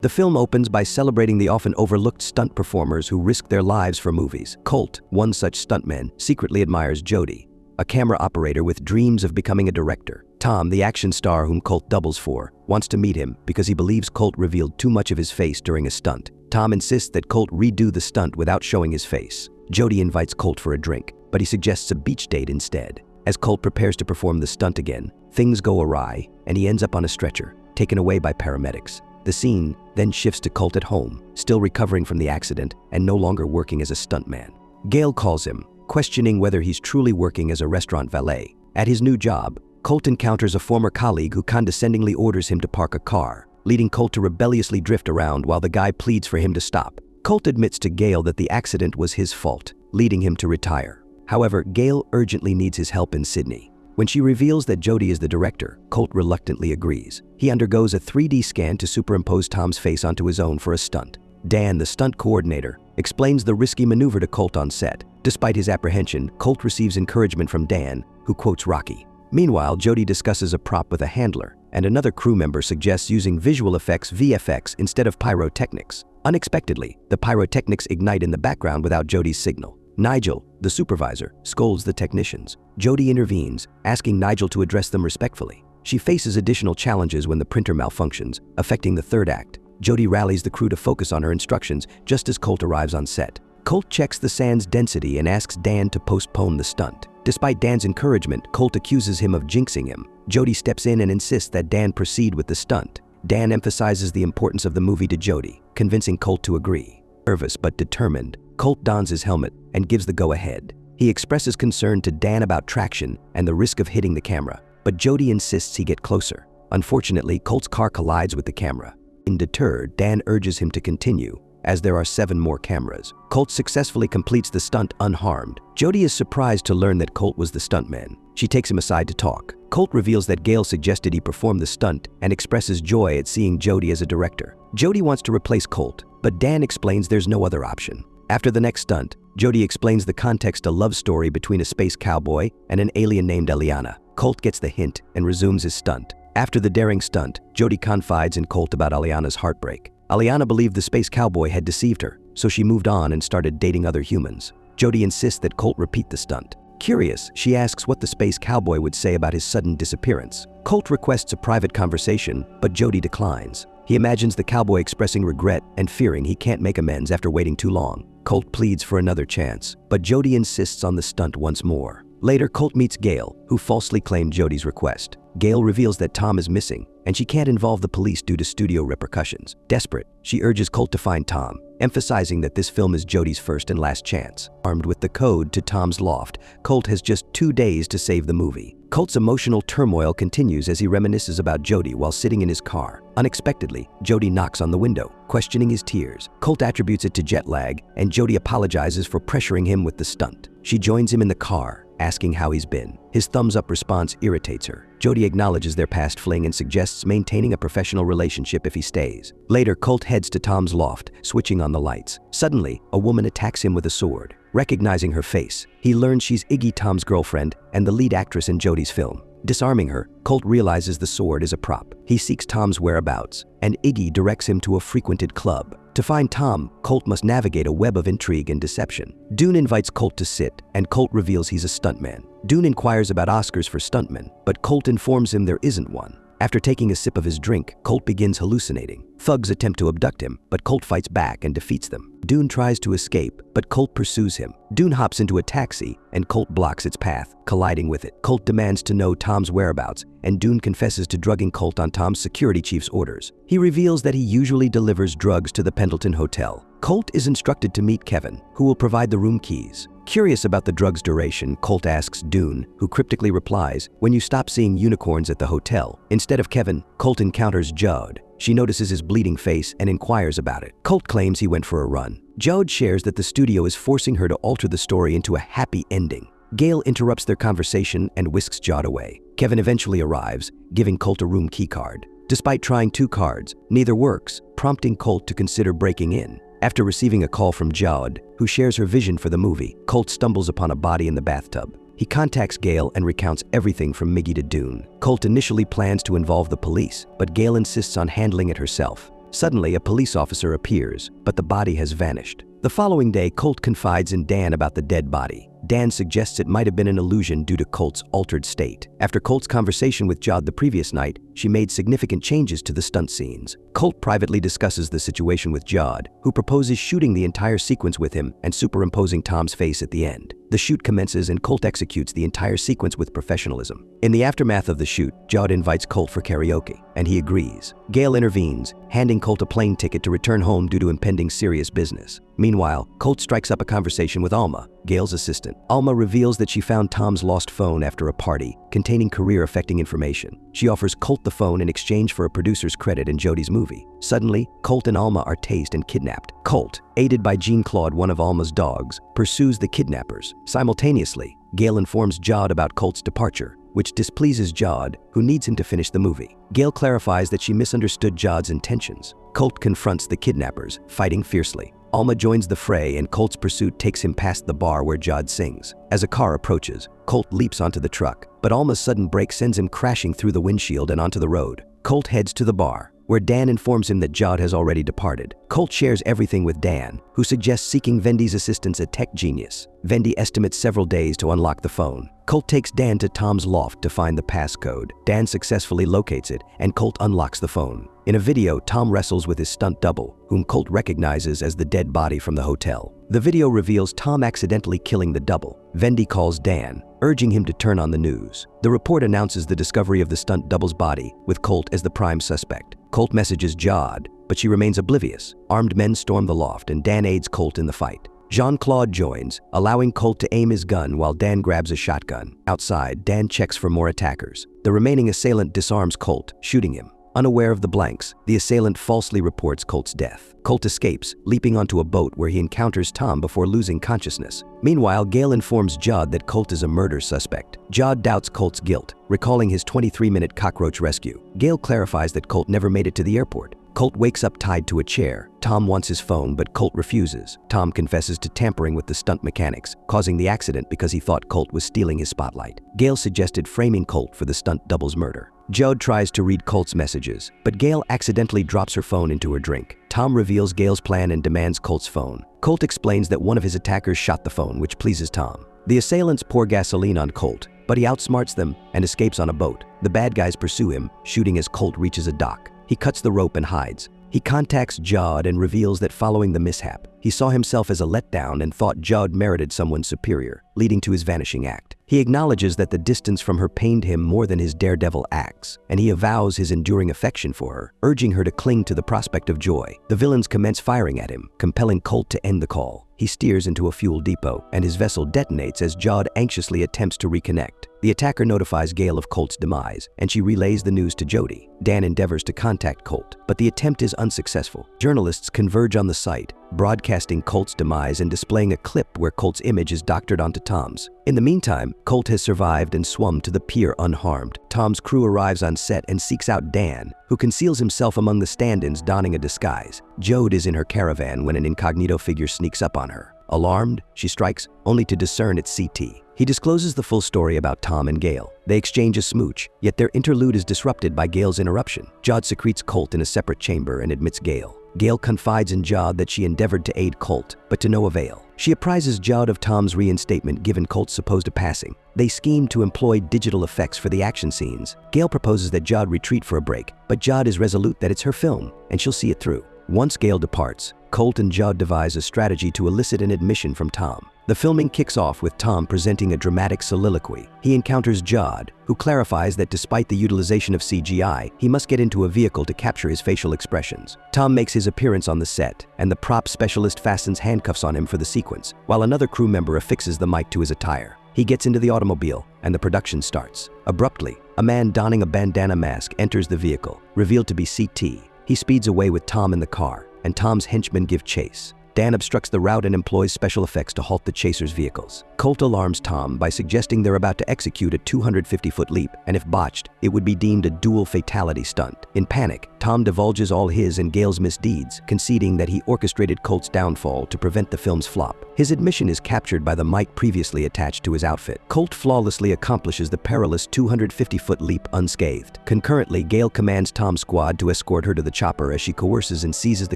The film opens by celebrating the often overlooked stunt performers who risk their lives for movies. Colt, one such stuntman, secretly admires Jody, a camera operator with dreams of becoming a director. Tom, the action star whom Colt doubles for, wants to meet him because he believes Colt revealed too much of his face during a stunt. Tom insists that Colt redo the stunt without showing his face. Jody invites Colt for a drink, but he suggests a beach date instead. As Colt prepares to perform the stunt again, things go awry, and he ends up on a stretcher, taken away by paramedics. The scene then shifts to Colt at home, still recovering from the accident and no longer working as a stuntman. Gail calls him, questioning whether he's truly working as a restaurant valet. At his new job, Colt encounters a former colleague who condescendingly orders him to park a car, leading Colt to rebelliously drift around while the guy pleads for him to stop. Colt admits to Gail that the accident was his fault, leading him to retire. However, Gail urgently needs his help in Sydney. When she reveals that Jody is the director, Colt reluctantly agrees. He undergoes a 3D scan to superimpose Tom's face onto his own for a stunt. Dan, the stunt coordinator, explains the risky maneuver to Colt on set. Despite his apprehension, Colt receives encouragement from Dan, who quotes Rocky. Meanwhile, Jody discusses a prop with a handler, and another crew member suggests using visual effects (VFX) instead of pyrotechnics. Unexpectedly, the pyrotechnics ignite in the background without Jody's signal. Nigel, the supervisor, scolds the technicians. Jody intervenes, asking Nigel to address them respectfully. She faces additional challenges when the printer malfunctions, affecting the third act. Jody rallies the crew to focus on her instructions just as Colt arrives on set. Colt checks the sand's density and asks Dan to postpone the stunt. Despite Dan's encouragement, Colt accuses him of jinxing him. Jody steps in and insists that Dan proceed with the stunt. Dan emphasizes the importance of the movie to Jody, convincing Colt to agree. Nervous but determined, Colt dons his helmet and gives the go-ahead. He expresses concern to Dan about traction and the risk of hitting the camera, but Jody insists he get closer. Unfortunately, Colt's car collides with the camera. Undeterred, Dan urges him to continue, as there are 7 more cameras. Colt successfully completes the stunt unharmed. Jody is surprised to learn that Colt was the stuntman. She takes him aside to talk. Colt reveals that Gail suggested he perform the stunt and expresses joy at seeing Jody as a director. Jody wants to replace Colt, but Dan explains there's no other option. After the next stunt, Jody explains the context a love story between a space cowboy and an alien named Eliana. Colt gets the hint and resumes his stunt. After the daring stunt, Jody confides in Colt about Eliana's heartbreak. Eliana believed the space cowboy had deceived her, so she moved on and started dating other humans. Jody insists that Colt repeat the stunt. Curious, she asks what the space cowboy would say about his sudden disappearance. Colt requests a private conversation, but Jody declines. He imagines the cowboy expressing regret and fearing he can't make amends after waiting too long. Colt pleads for another chance, but Jody insists on the stunt once more. Later, Colt meets Gail, who falsely claimed Jody's request. Gail reveals that Tom is missing, and she can't involve the police due to studio repercussions. Desperate, she urges Colt to find Tom, emphasizing that this film is Jody's first and last chance. Armed with the code to Tom's loft, Colt has just 2 days to save the movie. Colt's emotional turmoil continues as he reminisces about Jody while sitting in his car. Unexpectedly, Jody knocks on the window, questioning his tears. Colt attributes it to jet lag, and Jody apologizes for pressuring him with the stunt. She joins him in the car, asking how he's been. His thumbs-up response irritates her. Jody acknowledges their past fling and suggests maintaining a professional relationship if he stays. Later, Colt heads to Tom's loft, switching on the lights. Suddenly, a woman attacks him with a sword. Recognizing her face, he learns she's Iggy, Tom's girlfriend, and the lead actress in Jody's film. Disarming her, Colt realizes the sword is a prop. He seeks Tom's whereabouts, and Iggy directs him to a frequented club. To find Tom, Colt must navigate a web of intrigue and deception. Dune invites Colt to sit, and Colt reveals he's a stuntman. Dune inquires about Oscars for stuntmen, but Colt informs him there isn't one. After taking a sip of his drink, Colt begins hallucinating. Thugs attempt to abduct him, but Colt fights back and defeats them. Dune tries to escape, but Colt pursues him. Dune hops into a taxi, and Colt blocks its path, colliding with it. Colt demands to know Tom's whereabouts, and Dune confesses to drugging Colt on Tom's security chief's orders. He reveals that he usually delivers drugs to the Pendleton Hotel. Colt is instructed to meet Kevin, who will provide the room keys. Curious about the drug's duration, Colt asks Dune, who cryptically replies, "When you stop seeing unicorns at the hotel." Instead of Kevin, Colt encounters Judd. She notices his bleeding face and inquires about it. Colt claims he went for a run. Judd shares that the studio is forcing her to alter the story into a happy ending. Gail interrupts their conversation and whisks Judd away. Kevin eventually arrives, giving Colt a room key card. Despite trying 2 cards, neither works, prompting Colt to consider breaking in. After receiving a call from Judd, who shares her vision for the movie, Colt stumbles upon a body in the bathtub. He contacts Gail and recounts everything from Miggy to Dune. Colt initially plans to involve the police, but Gail insists on handling it herself. Suddenly, a police officer appears, but the body has vanished. The following day, Colt confides in Dan about the dead body. Dan suggests it might have been an illusion due to Colt's altered state. After Colt's conversation with Jod the previous night, she made significant changes to the stunt scenes. Colt privately discusses the situation with Jod, who proposes shooting the entire sequence with him and superimposing Tom's face at the end. The shoot commences and Colt executes the entire sequence with professionalism. In the aftermath of the shoot, Jod invites Colt for karaoke, and he agrees. Gail intervenes, handing Colt a plane ticket to return home due to impending serious business. Meanwhile, Colt strikes up a conversation with Alma, Gail's assistant. Alma reveals that she found Tom's lost phone after a party containing career-affecting information. She offers Colt the phone in exchange for a producer's credit in Jody's movie. Suddenly, Colt and Alma are tased and kidnapped. Colt, aided by Jean-Claude, one of Alma's dogs, pursues the kidnappers. Simultaneously, Gail informs Jod about Colt's departure, which displeases Jod, who needs him to finish the movie. Gail clarifies that she misunderstood Jod's intentions. Colt confronts the kidnappers, fighting fiercely. Alma joins the fray and Colt's pursuit takes him past the bar where Jod sings. As a car approaches, Colt leaps onto the truck, but Alma's sudden brake sends him crashing through the windshield and onto the road. Colt heads to the bar, where Dan informs him that Jod has already departed. Colt shares everything with Dan, who suggests seeking Vendy's assistance at Tech Genius. Vendy estimates several days to unlock the phone. Colt takes Dan to Tom's loft to find the passcode. Dan successfully locates it, and Colt unlocks the phone. In a video, Tom wrestles with his stunt double, whom Colt recognizes as the dead body from the hotel. The video reveals Tom accidentally killing the double. Vendy calls Dan, urging him to turn on the news. The report announces the discovery of the stunt double's body, with Colt as the prime suspect. Colt messages Jod, but she remains oblivious. Armed men storm the loft, and Dan aids Colt in the fight. Jean-Claude joins, allowing Colt to aim his gun while Dan grabs a shotgun. Outside, Dan checks for more attackers. The remaining assailant disarms Colt, shooting him. Unaware of the blanks, the assailant falsely reports Colt's death. Colt escapes, leaping onto a boat where he encounters Tom before losing consciousness. Meanwhile, Gail informs Jod that Colt is a murder suspect. Jod doubts Colt's guilt, recalling his 23-minute cockroach rescue. Gail clarifies that Colt never made it to the airport. Colt wakes up tied to a chair. Tom wants his phone, but Colt refuses. Tom confesses to tampering with the stunt mechanics, causing the accident because he thought Colt was stealing his spotlight. Gail suggested framing Colt for the stunt double's murder. Jod tries to read Colt's messages, but Gail accidentally drops her phone into her drink. Tom reveals Gail's plan and demands Colt's phone. Colt explains that one of his attackers shot the phone, which pleases Tom. The assailants pour gasoline on Colt, but he outsmarts them and escapes on a boat. The bad guys pursue him, shooting as Colt reaches a dock. He cuts the rope and hides. He contacts Jod and reveals that following the mishap, he saw himself as a letdown and thought Jod merited someone superior, leading to his vanishing act. He acknowledges that the distance from her pained him more than his daredevil acts, and he avows his enduring affection for her, urging her to cling to the prospect of joy. The villains commence firing at him, compelling Colt to end the call. He steers into a fuel depot, and his vessel detonates as Jod anxiously attempts to reconnect. The attacker notifies Gail of Colt's demise, and she relays the news to Jody. Dan endeavors to contact Colt, but the attempt is unsuccessful. Journalists converge on the site, broadcasting Colt's demise and displaying a clip where Colt's image is doctored onto Tom's. In the meantime, Colt has survived and swum to the pier unharmed. Tom's crew arrives on set and seeks out Dan, who conceals himself among the stand-ins donning a disguise. Jode is in her caravan when an incognito figure sneaks up on her. Alarmed, she strikes, only to discern it's CT. He discloses the full story about Tom and Gail. They exchange a smooch, yet their interlude is disrupted by Gail's interruption. Jod secretes Colt in a separate chamber and admits Gail. Gail confides in Jod that she endeavored to aid Colt, but to no avail. She apprises Jod of Tom's reinstatement given Colt's supposed passing. They scheme to employ digital effects for the action scenes. Gail proposes that Jod retreat for a break, but Jod is resolute that it's her film, and she'll see it through. Once Gail departs, Colt and Jod devise a strategy to elicit an admission from Tom. The filming kicks off with Tom presenting a dramatic soliloquy. He encounters Jod, who clarifies that despite the utilization of CGI, he must get into a vehicle to capture his facial expressions. Tom makes his appearance on the set, and the prop specialist fastens handcuffs on him for the sequence, while another crew member affixes the mic to his attire. He gets into the automobile, and the production starts. Abruptly, a man donning a bandana mask enters the vehicle, revealed to be CT. He speeds away with Tom in the car, and Tom's henchmen give chase. Dan obstructs the route and employs special effects to halt the chasers' vehicles. Colt alarms Tom by suggesting they're about to execute a 250-foot leap, and if botched, it would be deemed a dual fatality stunt. In panic, Tom divulges all his and Gale's misdeeds, conceding that he orchestrated Colt's downfall to prevent the film's flop. His admission is captured by the mic previously attached to his outfit. Colt flawlessly accomplishes the perilous 250-foot leap unscathed. Concurrently, Gale commands Tom's squad to escort her to the chopper as she coerces and seizes the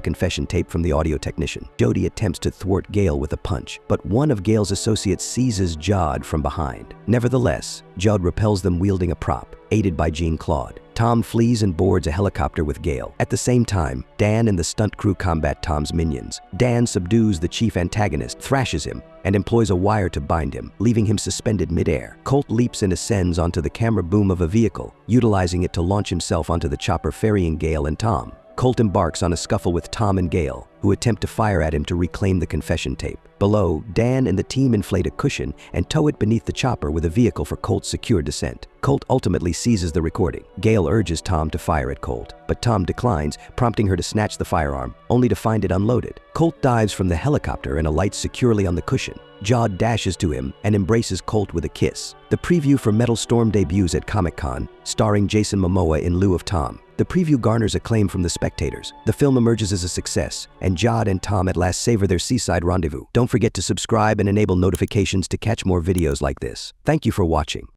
confession tape from the audio technician. Jody attempts to thwart Gale with a punch, but one of Gale's associates seizes Jod from behind. Nevertheless, Jod repels them wielding a prop, aided by Jean-Claude. Tom flees and boards a helicopter with Gale. At the same time, Dan and the stunt crew combat Tom's minions. Dan subdues the chief antagonist, thrashes him, and employs a wire to bind him, leaving him suspended midair. Colt leaps and ascends onto the camera boom of a vehicle, utilizing it to launch himself onto the chopper ferrying Gale and Tom. Colt embarks on a scuffle with Tom and Gale, who attempt to fire at him to reclaim the confession tape. Below, Dan and the team inflate a cushion and tow it beneath the chopper with a vehicle for Colt's secure descent. Colt ultimately seizes the recording. Gale urges Tom to fire at Colt, but Tom declines, prompting her to snatch the firearm, only to find it unloaded. Colt dives from the helicopter and alights securely on the cushion. Jod dashes to him and embraces Colt with a kiss. The preview for Metal Storm debuts at Comic-Con, starring Jason Momoa in lieu of Tom. The preview garners acclaim from the spectators. The film emerges as a success, and Jod and Tom at last savor their seaside rendezvous. Don't forget to subscribe and enable notifications to catch more videos like this. Thank you for watching.